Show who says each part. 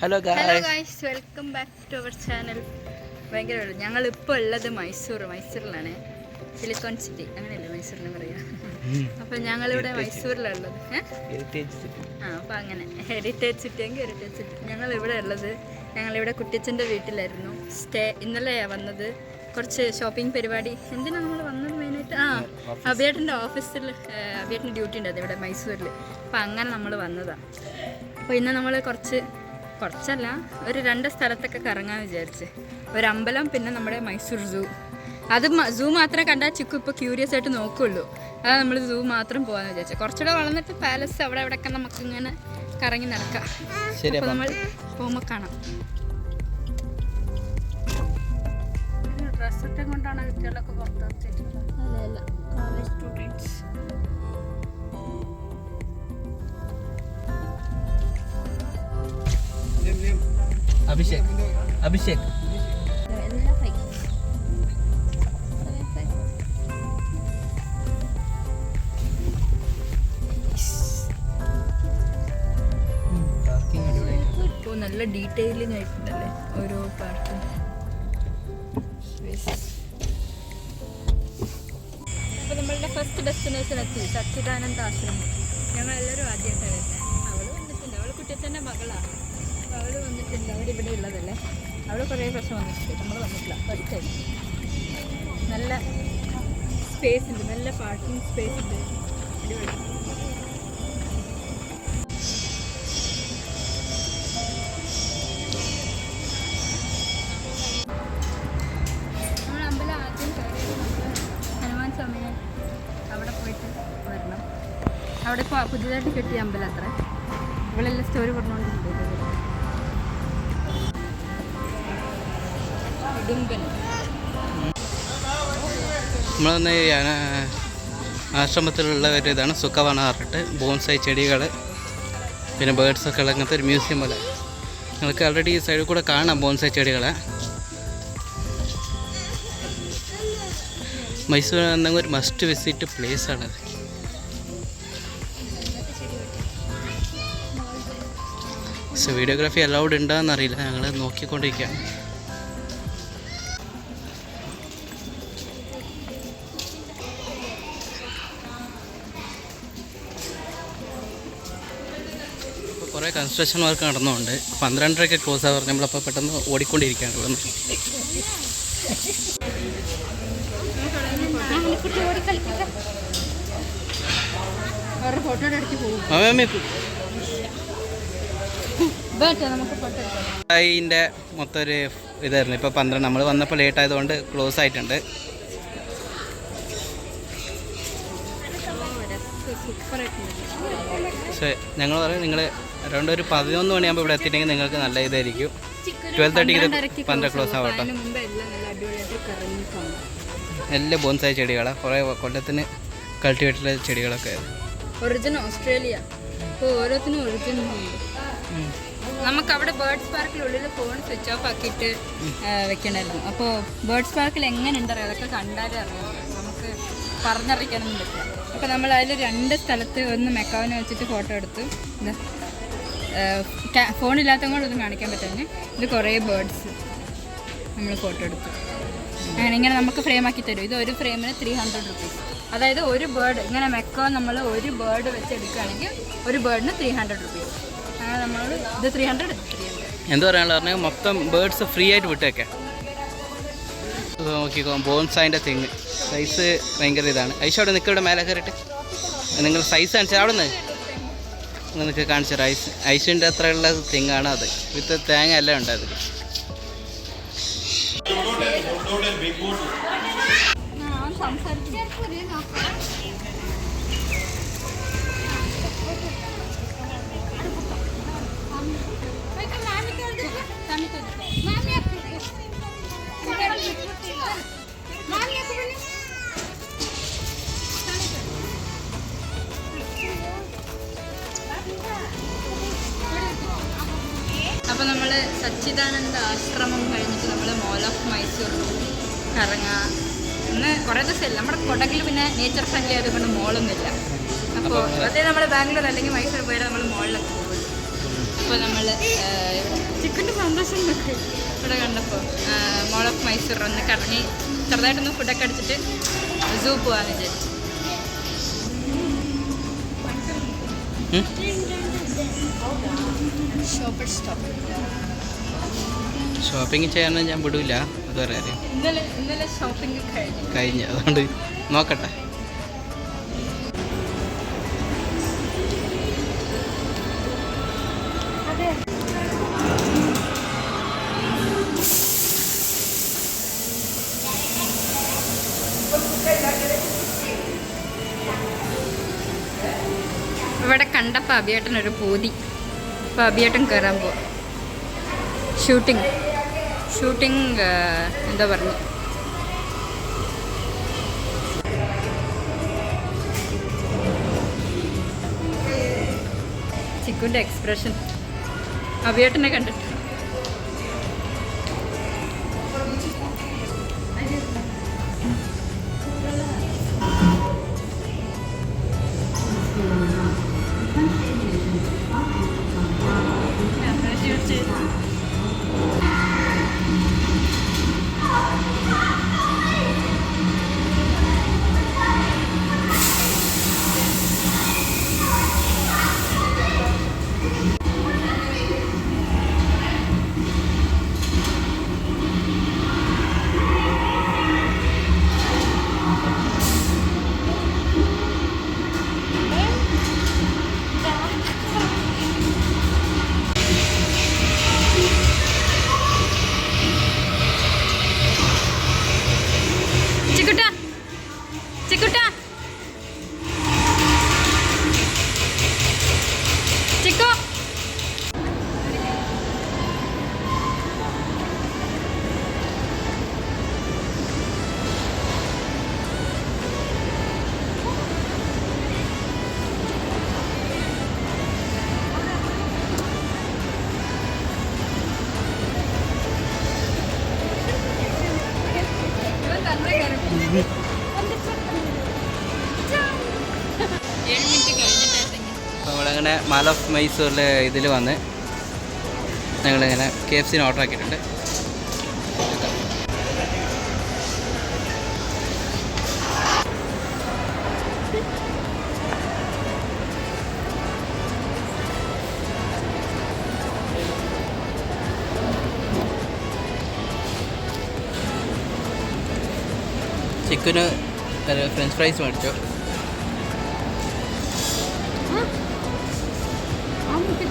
Speaker 1: Hello
Speaker 2: guys, welcome back to our channel. ഭയങ്കര ഞങ്ങളിപ്പോൾ ഉള്ളത് മൈസൂരിലാണ്. സിലിക്കോൺ സിറ്റി അങ്ങനെയല്ലേ മൈസൂരിന് പറയാ. അപ്പം ഞങ്ങളിവിടെ മൈസൂരിലുള്ളത് അപ്പം അങ്ങനെ ഹെറിറ്റേജ് സിറ്റി എങ്കിൽ ഹെറിറ്റേജ് സിറ്റി. ഞങ്ങളിവിടെ ഉള്ളത് ഞങ്ങളിവിടെ കുട്ടിച്ചൻ്റെ വീട്ടിലായിരുന്നു സ്റ്റേ. ഇന്നലെയാണ് വന്നത്. കുറച്ച് ഷോപ്പിംഗ് പരിപാടി. എന്തിനാണ് നമ്മൾ വന്നത് മെയിനായിട്ട്? അഭിയേട്ടൻ്റെ ഓഫീസിൽ അഭിയേട്ടൻ്റെ ഡ്യൂട്ടി ഉണ്ട് ഇവിടെ മൈസൂരിൽ. അപ്പം അങ്ങനെ നമ്മൾ വന്നതാണ്. അപ്പോൾ ഇന്ന് നമ്മൾ കുറച്ചല്ല ഒരു 2 സ്ഥലത്തൊക്കെ കറങ്ങാൻ വിചാരിച്ച്. ഒരു അമ്പലം, പിന്നെ നമ്മുടെ മൈസൂർ സൂ. അത് സൂ മാത്രമേ കണ്ടാൽ ചിക്കു ഇപ്പോൾ ക്യൂരിയസ് ആയിട്ട് നോക്കുള്ളൂ. അത് നമ്മൾ സൂ മാത്രം പോകാമെന്ന് വിചാരിച്ചു. കുറച്ചുകൂടെ വളർന്നിട്ട് പാലസ് അവിടെ ഇവിടെയൊക്കെ നമുക്ക് ഇങ്ങനെ കറങ്ങി നടക്കാം. അപ്പോൾ നമ്മൾ പോകുമ്പോൾ കാണാം. ഡ്രസ്സൊക്കെ കൊണ്ടാണ് കുട്ടികളൊക്കെ പുറത്തിറക്കിയിട്ടുള്ളത്. അല്ല കോളേജ് സ്റ്റുഡൻസ്.
Speaker 1: അഭിഷേക്
Speaker 2: ഇപ്പോൾ നല്ല ഡീറ്റെയിലിംഗ് ആയിട്ടുണ്ടല്ലേ ഓരോ പാർക്കും. അപ്പോൾ നമ്മളുടെ ഫസ്റ്റ് ഡെസ്റ്റിനേഷൻ എത്തി, സച്ചിദാനന്ദ ആശ്രമം. ഞങ്ങളെല്ലാവരും ആദ്യമായിട്ടാണ് വരുന്നത്. അവൾ വന്നിട്ടുണ്ട്. അവൾ കുട്ടിയച്ഛൻ്റെ മകളാണ്. അപ്പോൾ അവൾ വന്നിട്ടുണ്ട്. അവരിവിടെ ഉള്ളതല്ലേ. അവൾ കുറേ പ്രശ്നം വന്നിട്ടുണ്ട്. നമ്മൾ വന്നിട്ടില്ല. First time. നല്ല സ്പേസ് ഉണ്ട്, നല്ല പാർക്കിംഗ് സ്പേസ് ഉണ്ട്. അടിപൊളി. നമ്മൾ അമ്പലം ആദ്യം കയറിയിട്ട് നമ്മൾ ഹനുമാൻ സ്വാമിനെ അവിടെ പോയിട്ട് വരണം. അവിടെ ഇപ്പോൾ പുതിയതായിട്ട് കെട്ടിയ അമ്പലം അത്ര. ഇവളെല്ലാം സ്റ്റോറി പറഞ്ഞുകൊണ്ടിട്ടുണ്ട്.
Speaker 1: നമ്മളൊന്ന് ആശ്രമത്തിലുള്ള ഒരു ഇതാണ് സുഖവന പറഞ്ഞിട്ട്. ബോൺസായി ചെടികൾ, പിന്നെ ബേർഡ്സൊക്കെ ഉള്ള അങ്ങനത്തെ ഒരു മ്യൂസിയം പോലെ. നിങ്ങൾക്ക് ആൾറെഡി ഈ സൈഡിൽ കൂടെ കാണാം ബോൺസായി ചെടികളെ. മൈസൂർ എന്നെങ്കിൽ ഒരു മസ്റ്റ് വിസിറ്റ് പ്ലേസാണത്. പക്ഷെ വീഡിയോഗ്രാഫി അലൗഡ് ഉണ്ടോയെന്നറിയില്ല. ഞങ്ങൾ നോക്കിക്കൊണ്ടിരിക്കുകയാണ്. കുറേ കൺസ്ട്രക്ഷൻ വർക്ക് നടന്നുകൊണ്ട് 12:30 ക്ലോസ് ആവാറ്. നമ്മളപ്പോൾ പെട്ടെന്ന് ഓടിക്കൊണ്ടിരിക്കുകയാണ് ഇവിടെ നിന്ന്. അതിൻ്റെ മൊത്തം ഒരു ഇതായിരുന്നു. ഇപ്പോൾ 12 നമ്മൾ വന്നപ്പോൾ ലേറ്റ് ആയതുകൊണ്ട് ക്ലോസ് ആയിട്ടുണ്ട്. പക്ഷേ ഞങ്ങൾ പറയും നിങ്ങൾ അറൗണ്ട് ഒരു 11 മണിയാകുമ്പോൾ ഇവിടെ എത്തിയിട്ടെങ്കിൽ നിങ്ങൾക്ക് നല്ല ഇതായിരിക്കും. 12:30 12 ക്ലോസ് ആവട്ടെ. നല്ല ബോൺസായ ചെടികളാണ്. കുറേ കൊല്ലത്തിന് കൾട്ടിവേറ്റുള്ള ചെടികളൊക്കെ.
Speaker 2: Origin Australia. അപ്പോൾ ഓരോത്തിനും ഒറിജിൻ ഉണ്ട്. നമുക്ക് അവിടെ ബേർഡ്സ് പാർക്കിനുള്ളിൽ ഫോൺ സ്വിച്ച് ഓഫ് ആക്കിയിട്ട് വെക്കണമായിരുന്നു. അപ്പോൾ ബേർഡ്സ് പാർക്കിൽ എങ്ങനെ ഉണ്ടറിയാം, അതൊക്കെ കണ്ടാലേ അറിയാം. നമുക്ക് പറഞ്ഞറിയിക്കാനൊന്നും പറ്റില്ല. അപ്പോൾ നമ്മൾ അതിൽ 2 സ്ഥലത്ത് ഒന്ന് മെക്കാവിനെ വെച്ചിട്ട് ഫോട്ടോ എടുത്തു. ഫോണില്ലാത്ത കൊണ്ടൊന്നും കാണിക്കാൻ പറ്റുമെന്ന്. ഇത് കുറേ ബേർഡ്സ് നമ്മൾ ഫോട്ടോ എടുത്തു. അങ്ങനെ ഇങ്ങനെ നമുക്ക് ഫ്രെയിം ആക്കി തരും. ഇത് ഒരു ഫ്രെയിമിന് 300 റുപ്പീസ്. അതായത് ഒരു ബേർഡ് ഇങ്ങനെ മെക്കോ നമ്മൾ ഒരു ബേർഡ് വെച്ച് എടുക്കുകയാണെങ്കിൽ ഒരു ബേർഡിന് 300 റുപ്പീസ്. അങ്ങനെ നമ്മൾ ഇത് 300
Speaker 1: എന്താ പറയാനുള്ള പറഞ്ഞാൽ മൊത്തം ബേർഡ്സ് ഫ്രീ ആയിട്ട് വിട്ടേക്കെ. നോക്കിക്കോ ബോൺസായിൻ്റെ തെങ്ങ് സൈസ് ഭയങ്കര ഇതാണ്. ഐശ അവിടെ നിൽക്കുക. ഇവിടെ മേലെ കയറിയിട്ട് നിങ്ങൾ സൈസ് കാണിച്ചാൽ അവിടെ നിന്ന് നിങ്ങൾക്ക് കാണിച്ചു. ഐസിൻ്റെ അത്രയുള്ള തെങ്ങാണ് അത്. വിത്ത് തേങ്ങ എല്ലാം ഉണ്ട് അതിൽ.
Speaker 2: അപ്പോൾ നമ്മൾ സച്ചിദാനന്ദ ആശ്രമം കഴിഞ്ഞിട്ട് നമ്മൾ മോൾ ഓഫ് മൈസൂർ കറങ്ങാം. ഇന്ന് കുറേ ദിവസമില്ല. നമ്മുടെ കൊടകിൽ പിന്നെ നേച്ചർ ഫ്രണ്ട്ലി ആയതുകൊണ്ട് മോളൊന്നുമില്ല. അപ്പോൾ അതേ നമ്മൾ ബാംഗ്ലൂർ അല്ലെങ്കിൽ മൈസൂർ പോയാൽ നമ്മൾ മോളിലൊക്കെ പോകും. അപ്പോൾ നമ്മൾ സന്തോഷം നോക്ക് ഇവിടെ കണ്ടപ്പോൾ മോൾ ഓഫ് മൈസൂർ ഒന്ന് കറങ്ങി ചെറുതായിട്ടൊന്ന് ഫുഡൊക്കെ അടിച്ചിട്ട് സൂ പോവാന്ന് വിചാരിച്ചു.
Speaker 1: ഷോപ്പിംഗ് ചെയ്യാനൊന്നും ഞാൻ വിടൂല, അത് പറയാം.
Speaker 2: ഇന്നലെ ഷോപ്പിംഗ്
Speaker 1: കഴിഞ്ഞ് അതുകൊണ്ട് നോക്കട്ടെ.
Speaker 2: ഇവിടെ കണ്ടപ്പോൾ അഭിയേട്ടനൊരു പൂതി. അപ്പോൾ അഭിയേട്ടൻ കയറാൻ പോവാം. ഷൂട്ടിംഗ് എന്താ പറഞ്ഞു, ചിക്കുൻ്റെ എക്സ്പ്രഷൻ അഭിയേട്ടനെ കണ്ടിട്ട്. ചിക്കുട്ടാ ചിക്കു
Speaker 1: നമ്മളങ്ങനെ മാൾ ഓഫ് മൈസൂരിലെ ഇതിൽ വന്ന് ഞങ്ങളിങ്ങനെ KFC ഓർഡർ ആക്കിയിട്ടുണ്ട്. ചിക്കന് ഫ്രഞ്ച് ഫ്രൈസ് മേടിച്ചോ.
Speaker 2: ആ മുട്ട